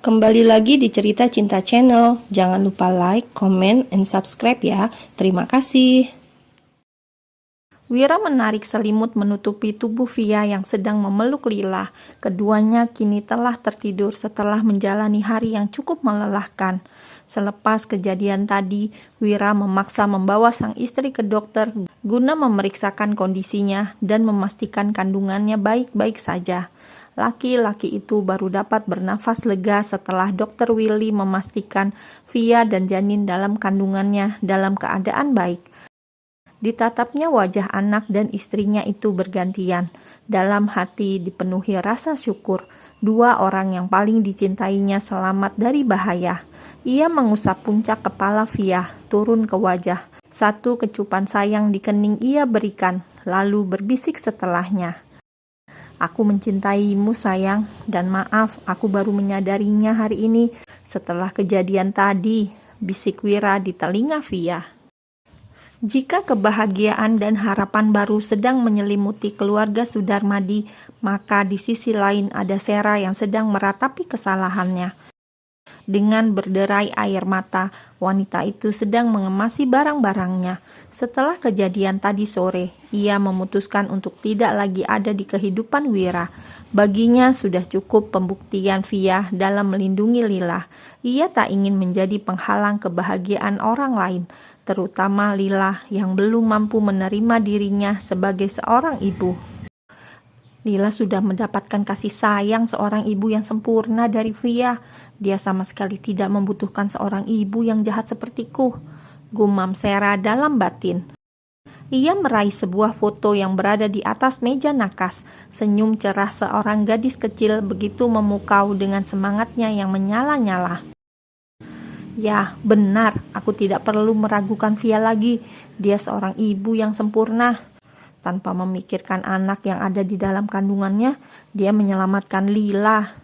Kembali lagi di Cerita Cinta Channel. Jangan lupa like, comment, and subscribe ya. Terima kasih. Wira menarik selimut menutupi tubuh Via yang sedang memeluk Lila. Keduanya kini telah tertidur setelah menjalani hari yang cukup melelahkan. Selepas kejadian tadi, Wira memaksa membawa sang istri ke dokter guna memeriksakan kondisinya dan memastikan kandungannya baik-baik saja. Laki-laki itu baru dapat bernafas lega setelah Dr. Willy memastikan Via dan janin dalam kandungannya dalam keadaan baik. Ditatapnya wajah anak dan istrinya itu bergantian. Dalam hati dipenuhi rasa syukur. Dua orang yang paling dicintainya selamat dari bahaya. Ia mengusap puncak kepala Via, turun ke wajah. Satu kecupan sayang di kening ia berikan, lalu berbisik setelahnya. Aku mencintaimu sayang, dan maaf aku baru menyadarinya hari ini setelah kejadian tadi, bisik Wira di telinga Via. Jika kebahagiaan dan harapan baru sedang menyelimuti keluarga Sudarmadi, maka di sisi lain ada Sera yang sedang meratapi kesalahannya. Dengan berderai air mata, wanita itu sedang mengemasi barang-barangnya. Setelah kejadian tadi sore, ia memutuskan untuk tidak lagi ada di kehidupan Wira. Baginya sudah cukup pembuktian Via dalam melindungi Lila. Ia tak ingin menjadi penghalang kebahagiaan orang lain, terutama Lila yang belum mampu menerima dirinya sebagai seorang ibu. Lila sudah mendapatkan kasih sayang seorang ibu yang sempurna dari Via. Dia sama sekali tidak membutuhkan seorang ibu yang jahat sepertiku, gumam Sera dalam batin. Ia meraih sebuah foto yang berada di atas meja nakas. Senyum cerah seorang gadis kecil begitu memukau dengan semangatnya yang menyala-nyala. Ya, benar, aku tidak perlu meragukan Via lagi. Dia seorang ibu yang sempurna. Tanpa memikirkan anak yang ada di dalam kandungannya, dia menyelamatkan Lila.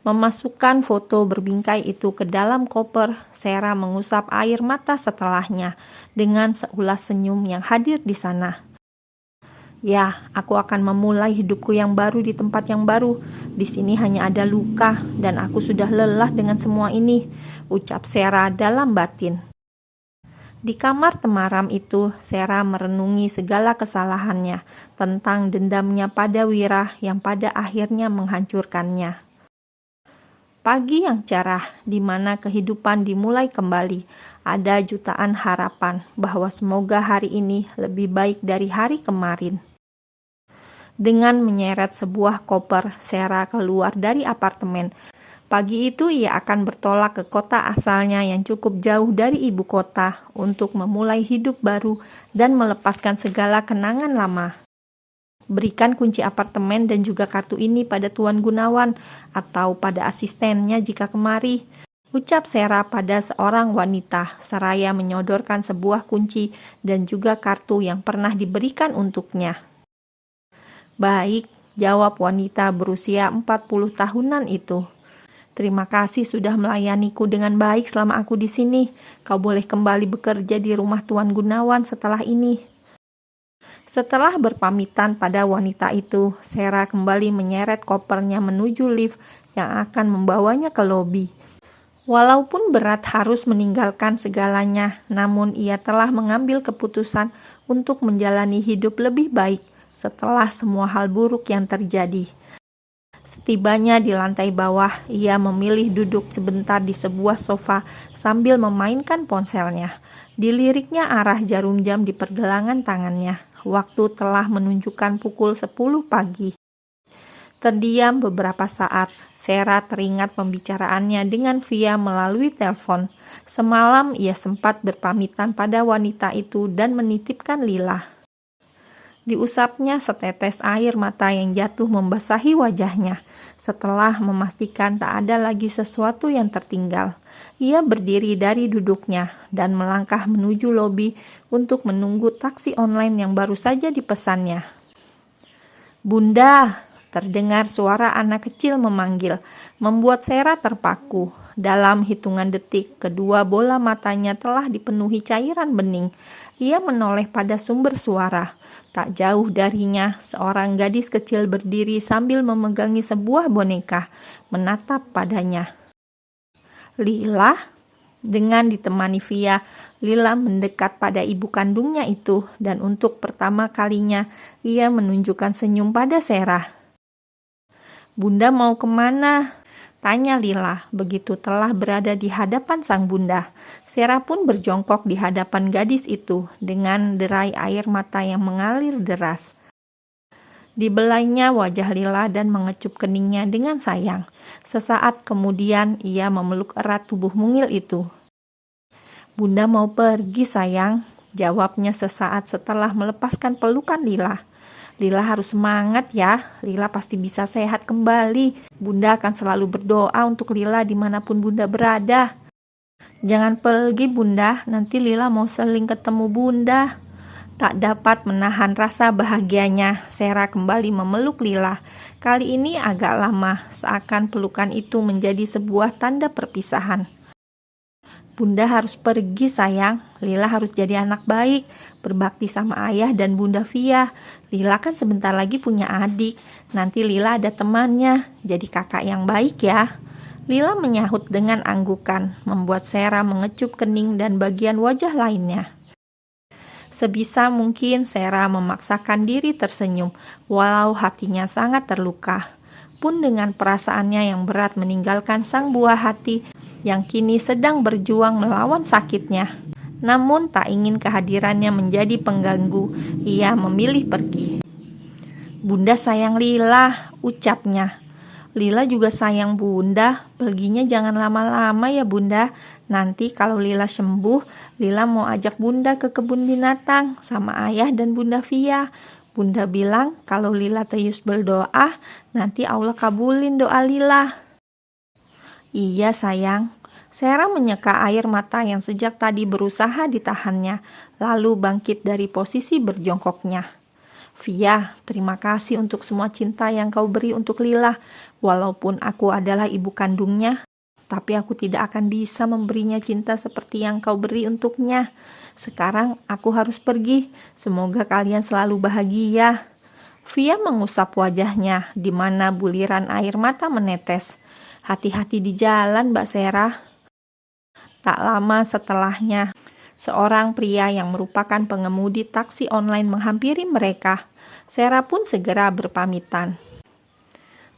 Memasukkan foto berbingkai itu ke dalam koper, Sera mengusap air mata setelahnya dengan seulas senyum yang hadir di sana. Ya, aku akan memulai hidupku yang baru di tempat yang baru. Di sini hanya ada luka dan aku sudah lelah dengan semua ini, ucap Sera dalam batin. Di kamar temaram itu, Sera merenungi segala kesalahannya tentang dendamnya pada Wira yang pada akhirnya menghancurkannya. Pagi yang cerah, di mana kehidupan dimulai kembali. Ada jutaan harapan bahwa semoga hari ini lebih baik dari hari kemarin. Dengan menyeret sebuah koper, Sera keluar dari apartemen. Pagi itu ia akan bertolak ke kota asalnya yang cukup jauh dari ibu kota untuk memulai hidup baru dan melepaskan segala kenangan lama. Berikan kunci apartemen dan juga kartu ini pada Tuan Gunawan atau pada asistennya jika kemari, ucap Sera pada seorang wanita seraya menyodorkan sebuah kunci dan juga kartu yang pernah diberikan untuknya. Baik, jawab wanita berusia 40 tahunan itu. Terima kasih sudah melayaniku dengan baik selama aku di sini. Kau boleh kembali bekerja di rumah Tuan Gunawan setelah ini. Setelah berpamitan pada wanita itu, Sera kembali menyeret kopernya menuju lift yang akan membawanya ke lobi. Walaupun berat harus meninggalkan segalanya, namun ia telah mengambil keputusan untuk menjalani hidup lebih baik setelah semua hal buruk yang terjadi. Setibanya di lantai bawah, ia memilih duduk sebentar di sebuah sofa sambil memainkan ponselnya. Diliriknya arah jarum jam di pergelangan tangannya. Waktu telah menunjukkan pukul 10 pagi. Terdiam beberapa saat, Sera teringat pembicaraannya dengan Via melalui telepon. Semalam ia sempat berpamitan pada wanita itu dan menitipkan Lila. Diusapnya setetes air mata yang jatuh membasahi wajahnya. Setelah memastikan tak ada lagi sesuatu yang tertinggal, ia berdiri dari duduknya dan melangkah menuju lobi untuk menunggu taksi online yang baru saja dipesannya. Bunda, terdengar suara anak kecil memanggil, membuat Sera terpaku. Dalam hitungan detik, kedua bola matanya telah dipenuhi cairan bening. Ia menoleh pada sumber suara. Tak jauh darinya, seorang gadis kecil berdiri sambil memegangi sebuah boneka, menatap padanya. Lila? Dengan ditemani Via, Lila mendekat pada ibu kandungnya itu, dan untuk pertama kalinya, ia menunjukkan senyum pada Sarah. "Bunda mau kemana?" tanya Lila, begitu telah berada di hadapan sang bunda. Sarah pun berjongkok di hadapan gadis itu, dengan derai air mata yang mengalir deras. Dibelainya wajah Lila dan mengecup keningnya dengan sayang. Sesaat kemudian ia memeluk erat tubuh mungil itu. "Bunda mau pergi, sayang," jawabnya sesaat setelah melepaskan pelukan Lila. "Lila harus semangat ya, Lila pasti bisa sehat kembali. Bunda akan selalu berdoa untuk Lila dimanapun Bunda berada." "Jangan pergi Bunda, nanti Lila mau sering ketemu Bunda." Tak dapat menahan rasa bahagianya, Sarah kembali memeluk Lila. Kali ini agak lama, seakan pelukan itu menjadi sebuah tanda perpisahan. "Bunda harus pergi sayang, Lila harus jadi anak baik, berbakti sama ayah dan Bunda Via. Lila kan sebentar lagi punya adik, nanti Lila ada temannya, jadi kakak yang baik ya." Lila menyahut dengan anggukan, membuat Sarah mengecup kening dan bagian wajah lainnya. Sebisa mungkin Sarah memaksakan diri tersenyum, walau hatinya sangat terluka. Pun dengan perasaannya yang berat meninggalkan sang buah hati yang kini sedang berjuang melawan sakitnya. Namun tak ingin kehadirannya menjadi pengganggu, ia memilih pergi. "Bunda sayang Lila," ucapnya. "Lila juga sayang Bunda, perginya jangan lama-lama ya Bunda. Nanti kalau Lila sembuh, Lila mau ajak Bunda ke kebun binatang sama ayah dan Bunda Via. Bunda bilang kalau Lila terus berdoa, nanti Allah kabulin doa Lila." "Iya sayang." Sarah menyeka air mata yang sejak tadi berusaha ditahannya, lalu bangkit dari posisi berjongkoknya. "Via, terima kasih untuk semua cinta yang kau beri untuk Lila. Walaupun aku adalah ibu kandungnya, tapi aku tidak akan bisa memberinya cinta seperti yang kau beri untuknya. Sekarang aku harus pergi. Semoga kalian selalu bahagia." Via mengusap wajahnya, di mana buliran air mata menetes. "Hati-hati di jalan, Mbak Sarah." Tak lama setelahnya, seorang pria yang merupakan pengemudi taksi online menghampiri mereka. Sarah pun segera berpamitan.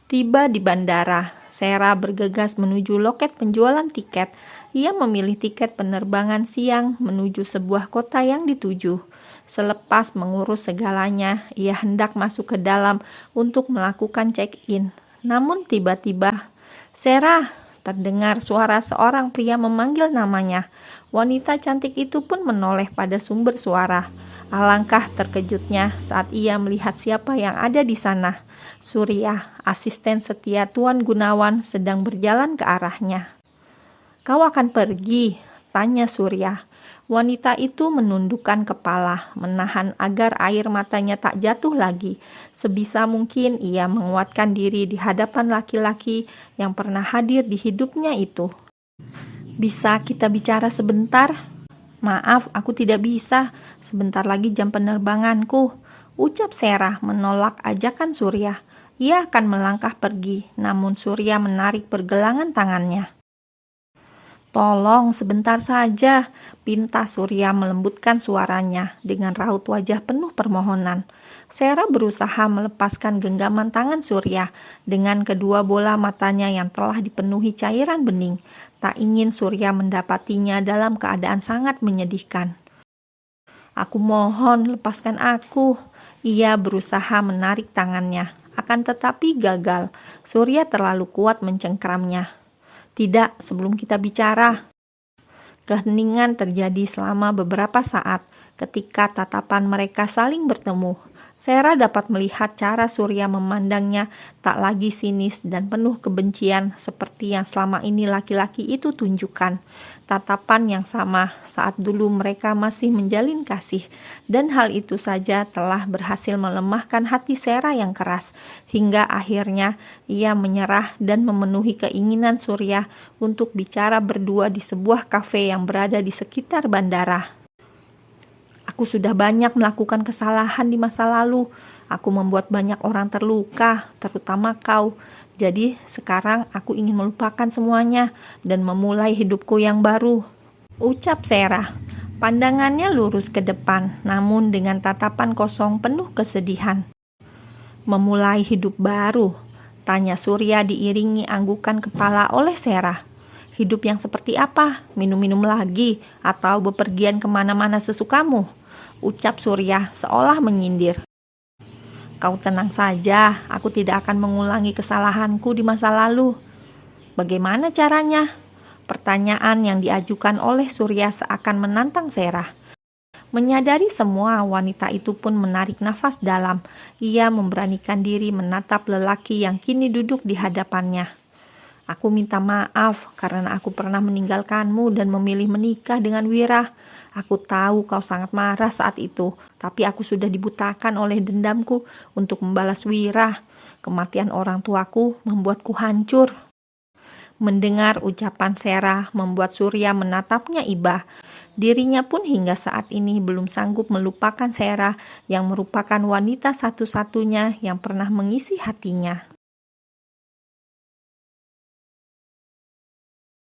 Tiba di bandara, Sarah bergegas menuju loket penjualan tiket. Ia memilih tiket penerbangan siang menuju sebuah kota yang dituju. Selepas mengurus segalanya, ia hendak masuk ke dalam untuk melakukan check-in. Namun tiba-tiba, "Sarah!" terdengar suara seorang pria memanggil namanya. Wanita cantik itu pun menoleh pada sumber suara. Alangkah terkejutnya saat ia melihat siapa yang ada di sana. Surya, asisten setia Tuan Gunawan, sedang berjalan ke arahnya. "Kau akan pergi?" tanya Surya. Wanita itu menundukkan kepala, menahan agar air matanya tak jatuh lagi. Sebisa mungkin ia menguatkan diri di hadapan laki-laki yang pernah hadir di hidupnya itu. "Bisa kita bicara sebentar?" "Maaf, aku tidak bisa. Sebentar lagi jam penerbanganku," ucap Sarah menolak ajakan Surya. Ia akan melangkah pergi, namun Surya menarik pergelangan tangannya. "Tolong sebentar saja," pinta Surya melembutkan suaranya dengan raut wajah penuh permohonan. Sarah berusaha melepaskan genggaman tangan Surya dengan kedua bola matanya yang telah dipenuhi cairan bening. Tak ingin Surya mendapatinya dalam keadaan sangat menyedihkan. "Aku mohon, lepaskan aku." Ia berusaha menarik tangannya, akan tetapi gagal. Surya terlalu kuat mencengkramnya. "Tidak, sebelum kita bicara." Keheningan terjadi selama beberapa saat ketika tatapan mereka saling bertemu. Sarah dapat melihat cara Surya memandangnya tak lagi sinis dan penuh kebencian seperti yang selama ini laki-laki itu tunjukkan. Tatapan yang sama saat dulu mereka masih menjalin kasih, dan hal itu saja telah berhasil melemahkan hati Sarah yang keras, hingga akhirnya ia menyerah dan memenuhi keinginan Surya untuk bicara berdua di sebuah kafe yang berada di sekitar bandara. Aku sudah banyak melakukan kesalahan di masa lalu. Aku membuat banyak orang terluka, terutama kau. Jadi sekarang aku ingin melupakan semuanya dan memulai hidupku yang baru, ucap Sarah. Pandangannya lurus ke depan, namun dengan tatapan kosong penuh kesedihan. Memulai hidup baru? Tanya Surya diiringi anggukan kepala oleh Sarah. Hidup yang seperti apa? Minum-minum lagi? Atau bepergian kemana-mana sesukamu? Ucap Surya seolah menyindir. Kau tenang saja, aku tidak akan mengulangi kesalahanku di masa lalu. Bagaimana caranya? Pertanyaan yang diajukan oleh Surya seakan menantang Sarah. Menyadari semua, wanita itu pun menarik nafas dalam. Ia memberanikan diri menatap lelaki yang kini duduk di hadapannya. Aku minta maaf karena aku pernah meninggalkanmu dan memilih menikah dengan Wira. Aku tahu kau sangat marah saat itu, tapi aku sudah dibutakan oleh dendamku untuk membalas Wira. Kematian orang tuaku membuatku hancur. Mendengar ucapan Sarah membuat Surya menatapnya iba. Dirinya pun hingga saat ini belum sanggup melupakan Sarah yang merupakan wanita satu-satunya yang pernah mengisi hatinya.